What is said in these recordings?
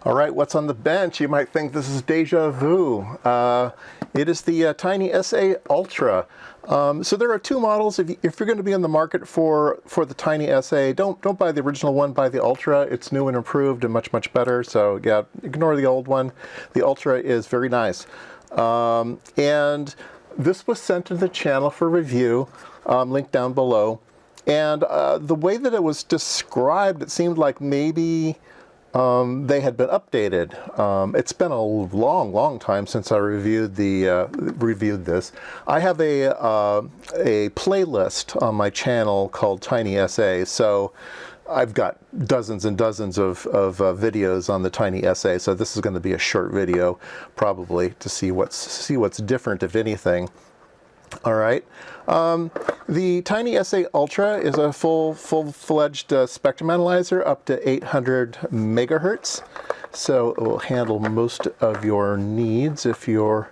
All right, what's on the bench? You might think this is deja vu. It is the TinySA ULTRA. So there are two models. If you're going to be in the market for the TinySA, don't buy the original one. Buy the Ultra. It's new and improved and much better. So yeah, ignore the old one. The Ultra is very nice. And this was sent to the channel for review. Link down below. And the way that it was described, it seemed like maybe they had been updated. It's been a long time since I reviewed this. I have a playlist on my channel called TinySA, so I've got dozens and dozens of videos on the TinySA. So this is going to be a short video, probably, to see what's different, if anything. All right. The TinySA ULTRA is a full-fledged spectrum analyzer up to 800 megahertz. So it will handle most of your needs if you're,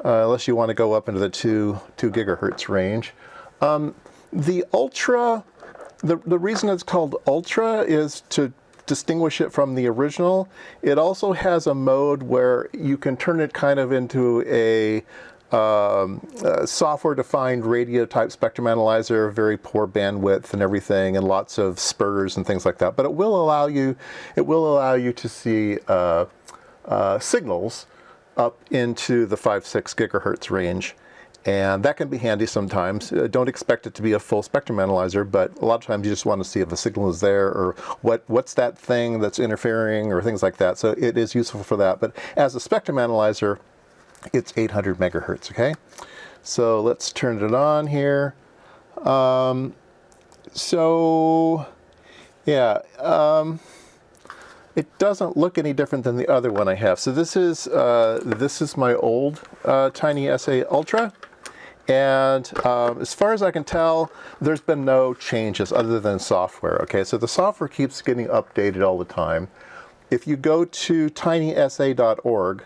unless you want to go up into the 2 gigahertz range. The Ultra, the reason it's called Ultra is to distinguish it from the original. It also has a mode where you can turn it kind of into a software-defined radio-type spectrum analyzer, very poor bandwidth and everything, and lots of spurs and things like that. But it will allow you to see signals up into the 5-6 gigahertz range, and that can be handy sometimes. Don't expect it to be a full spectrum analyzer, but a lot of times you just want to see if a signal is there, or what's that thing that's interfering, or things like that. So it is useful for that. But as a spectrum analyzer, it's 800 megahertz, okay? So let's turn it on here. It doesn't look any different than the other one I have. So this is my old TinySA ULTRA, and as far as I can tell, there's been no changes other than software, okay? So the software keeps getting updated all the time. If you go to tinysa.org,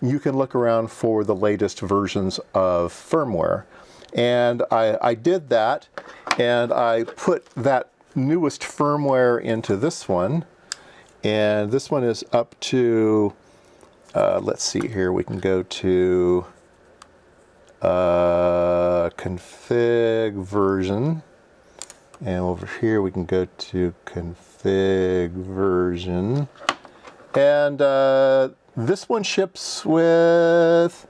you can look around for the latest versions of firmware. And I did that, and I put that newest firmware into this one. And this one is up to, let's see here, we can go to config version. And over here we can go to config version. And this one ships with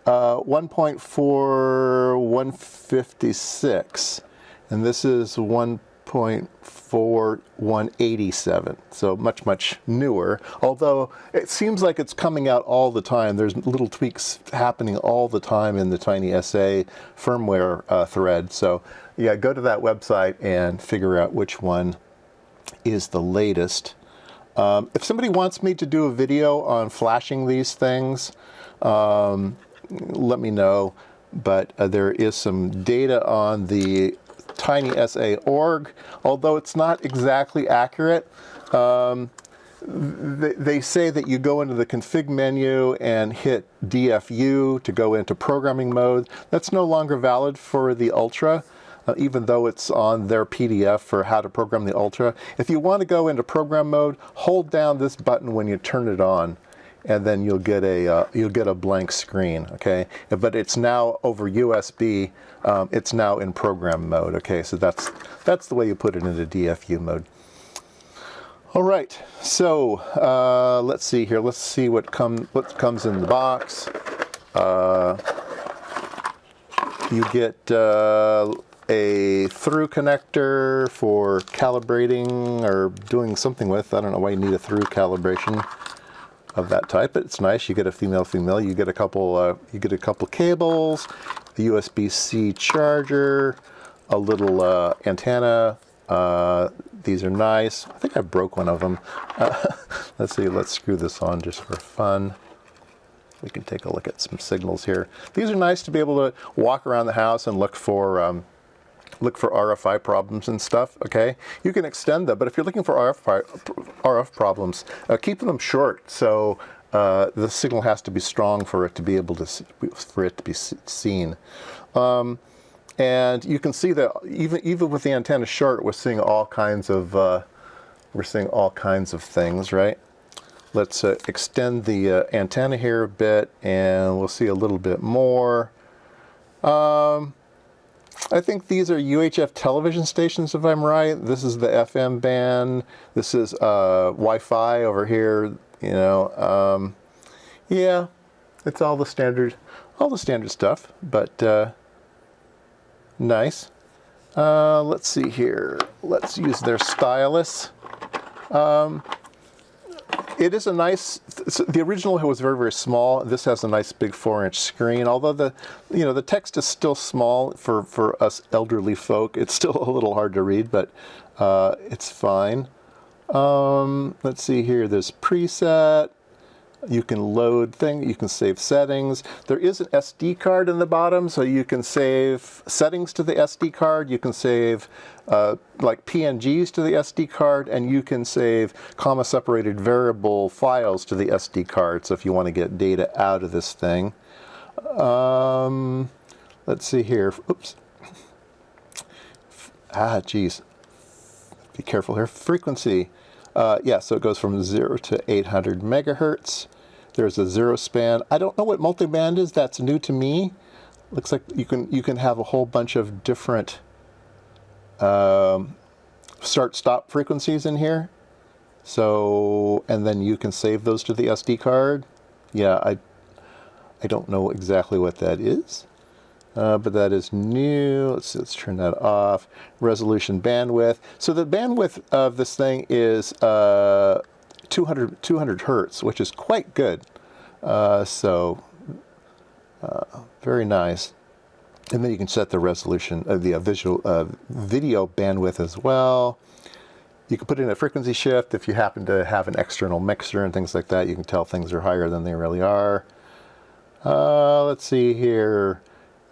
1.4156, and this is 1.4187, so much newer, although it seems like it's coming out all the time. There's little tweaks happening all the time in the TinySA firmware thread. So yeah, go to that website and figure out which one is the latest. If somebody wants me to do a video on flashing these things, let me know. But there is some data on the TinySA.org, although it's not exactly accurate. They say that you go into the config menu and hit DFU to go into programming mode. That's no longer valid for the Ultra. Even though it's on their PDF for how to program the Ultra. If you want to go into program mode, hold down this button when you turn it on, and then you'll get a blank screen. Okay, but it's now over USB. It's now in program mode. Okay, so that's the way you put it into DFU mode. All right, so let's see here. Let's see what comes in the box. You get a through connector for calibrating or doing something with. I don't know why you need a through calibration of that type, but it's nice. You get a female. You get a couple cables, the USB-C charger, a little antenna. These are nice. I think I broke one of them. Let's see. Let's screw this on just for fun. We can take a look at some signals here. These are nice to be able to walk around the house and look for RFI problems and stuff, okay? You can extend them, but if you're looking for RF problems, keep them short. So the signal has to be strong for it to be able to be seen. And you can see that even with the antenna short, we're seeing all kinds of things, right? Let's extend the antenna here a bit, and we'll see a little bit more. I think these are UHF television stations, if I'm right. This is the FM band. This is Wi-Fi over here. You know, yeah, it's all the standard stuff. But nice. Let's see here. Let's use their stylus. It is a nice, the original was very, very small. This has a nice big 4-inch screen, although the text is still small for us elderly folk. It's still a little hard to read, but it's fine. Let's see here, there's preset. You can load things, you can save settings. There is an SD card in the bottom, so you can save settings to the SD card. You can save like PNGs to the SD card, and you can save comma-separated variable files to the SD card, so if you want to get data out of this thing. Let's see here. Oops. Geez. Be careful here. Frequency. Yeah, so it goes from 0 to 800 megahertz. There's a 0 span. I don't know what multiband is. That's new to me. Looks like you can have a whole bunch of different start-stop frequencies in here. So, and then you can save those to the SD card. Yeah, I don't know exactly what that is. But that is new. Let's turn that off. Resolution bandwidth. So the bandwidth of this thing is 200 hertz, which is quite good. Very nice. And then you can set the resolution of the video bandwidth as well. You can put in a frequency shift if you happen to have an external mixer and things like that. You can tell things are higher than they really are. Let's see here.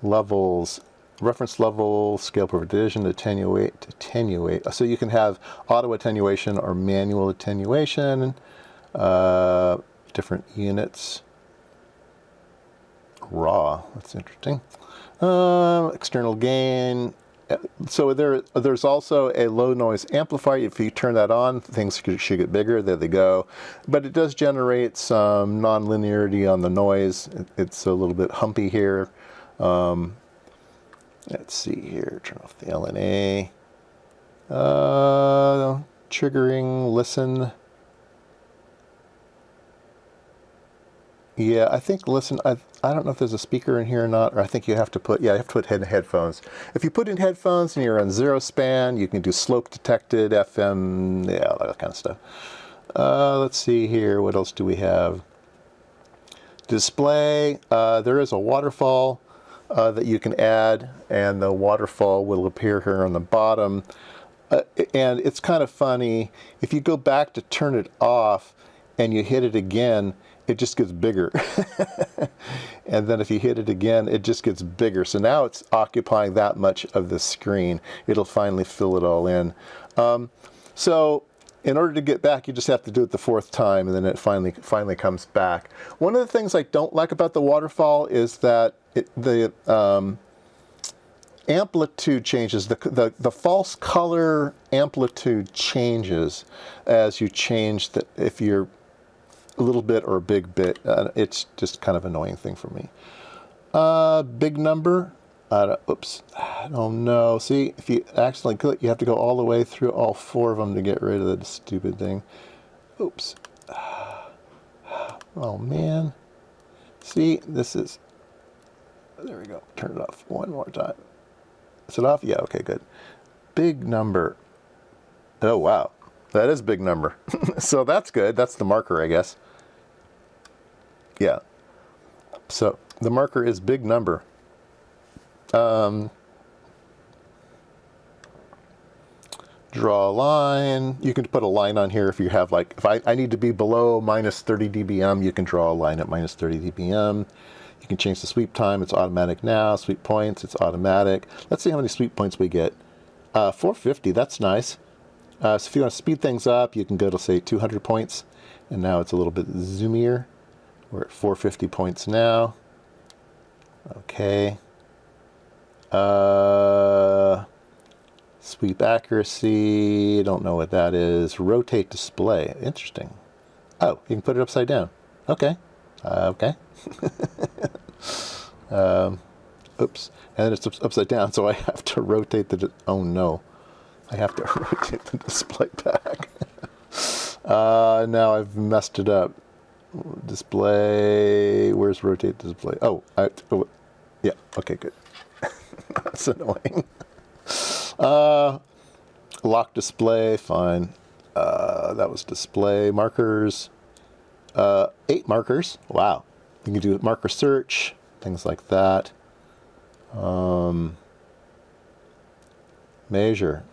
Levels, reference level, scale per division, attenuate. So you can have auto attenuation or manual attenuation, different units. Raw, that's interesting. External gain. So there's also a low noise amplifier. If you turn that on, things should get bigger. There they go. But it does generate some non-linearity on the noise. It's a little bit humpy here. Let's see here, turn off the LNA. Triggering, listen. Yeah, I think listen, I don't know if there's a speaker in here or not, or I think you have to put, yeah, you have to put headphones. If you put in headphones and you're on 0 span, you can do slope detected, FM, yeah, all that kind of stuff. Let's see here, what else do we have? Display, there is a waterfall that you can add, and the waterfall will appear here on the bottom. And it's kind of funny, if you go back to turn it off and you hit it again, it just gets bigger. And then if you hit it again, it just gets bigger. So now it's occupying that much of the screen. It'll finally fill it all in. So in order to get back, you just have to do it the 4th time, and then it finally comes back. One of the things I don't like about the waterfall is that the amplitude changes, the false color amplitude changes as you change if you're a little bit or a big bit. It's just kind of an annoying thing for me. Big number. Oops. Oh no. See, if you accidentally click, you have to go all the way through all 4 of them to get rid of the stupid thing. Oops. Oh man. See, this is... There we go. Turn it off one more time. Is it off? Yeah, okay, good. Big number. Oh, wow. That is big number. So that's good. That's the marker, I guess. Yeah. So the marker is big number. Draw a line. You can put a line on here if you have, like, if I need to be below minus 30 dBm, you can draw a line at minus 30 dBm. You can change the sweep time. It's automatic now. Sweep points, it's automatic. Let's see how many sweep points we get. 450, that's nice. So if you want to speed things up, you can go to, say, 200 points. And now it's a little bit zoomier. We're at 450 points now. Okay. Sweep accuracy, don't know what that is. Rotate display, interesting. Oh, you can put it upside down. Okay. Okay. Oops. And then it's upside down, so I have to rotate the... Oh, no. I have to rotate the display back. Now I've messed it up. Display... Where's rotate display? Oh, yeah. Okay, good. That's annoying. Lock display, fine. That was display. Markers. 8 markers. Wow. You can do marker search, things like that. Measure.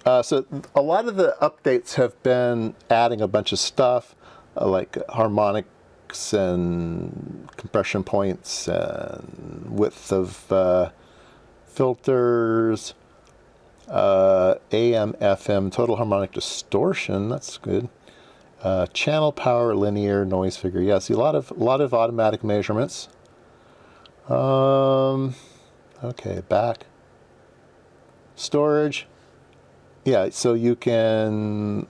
So a lot of the updates have been adding a bunch of stuff like harmonics and compression points and width of filters, AM, FM, total harmonic distortion. That's good. Channel power, linear, noise figure. Yeah, see a lot of automatic measurements. Okay, back. Storage. Yeah, so you can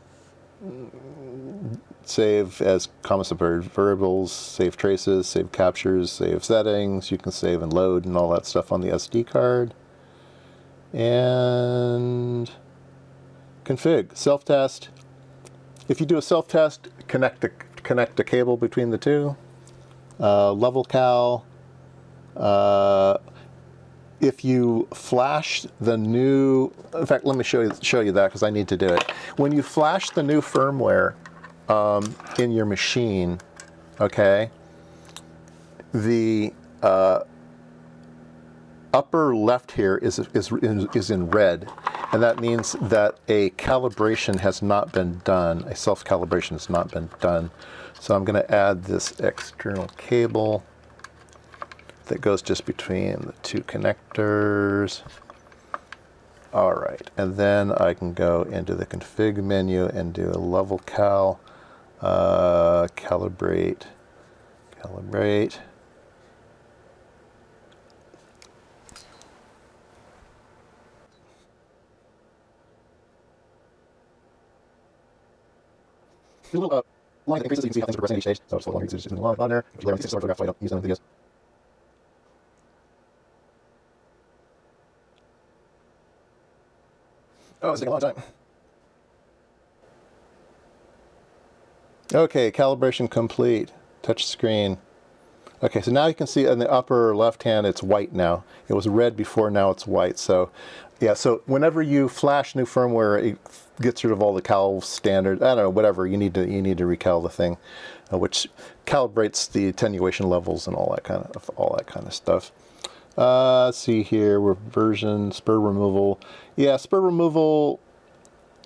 save as comma separated variables, save traces, save captures, save settings. You can save and load and all that stuff on the SD card. And config, self-test. If you do a self-test, connect a cable between the two. Level cal. If you flash the new, in fact, let me show you that because I need to do it. When you flash the new firmware in your machine, okay, the upper left here is in red, and that means that a calibration has not been done. A self-calibration has not been done. So I'm going to add this external cable that goes just between the two connectors. All right, and then I can go into the config menu and do a level cal, calibrate. A little line that increases, you can see how things are progressing at each stage. So just hold on, just moving on there. If you learn to photograph, so I don't use them in videos. Oh, it's taking a long time. Okay, calibration complete. Touch screen. Okay, so now you can see in the upper left hand it's white now. It was red before, now it's white. So yeah, so whenever you flash new firmware, it gets rid of all the cal standard, I don't know, whatever, you need to recal the thing, which calibrates the attenuation levels and all that kind of stuff. Let's see here, reversion, spur removal. Yeah, spur removal,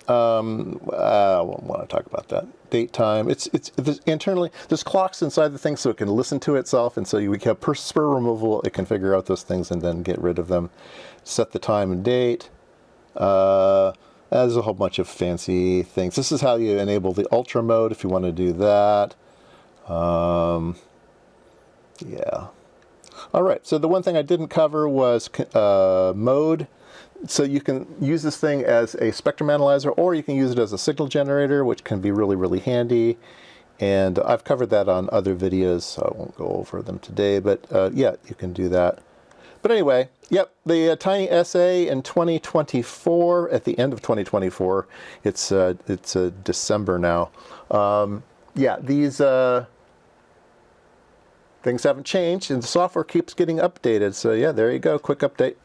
I won't want to talk about that. Date time, it's internally, there's clocks inside the thing so it can listen to itself, and so we have per spur removal, it can figure out those things and then get rid of them. Set the time and date. There's a whole bunch of fancy things. This is how you enable the ultra mode if you want to do that. Yeah. All right, so the one thing I didn't cover was mode. So you can use this thing as a spectrum analyzer, or you can use it as a signal generator, which can be really, really handy. And I've covered that on other videos, so I won't go over them today. But yeah, you can do that. But anyway, yep, the TinySA in 2024, at the end of 2024, it's December now. Yeah, these things haven't changed, and the software keeps getting updated. So yeah, there you go, quick update.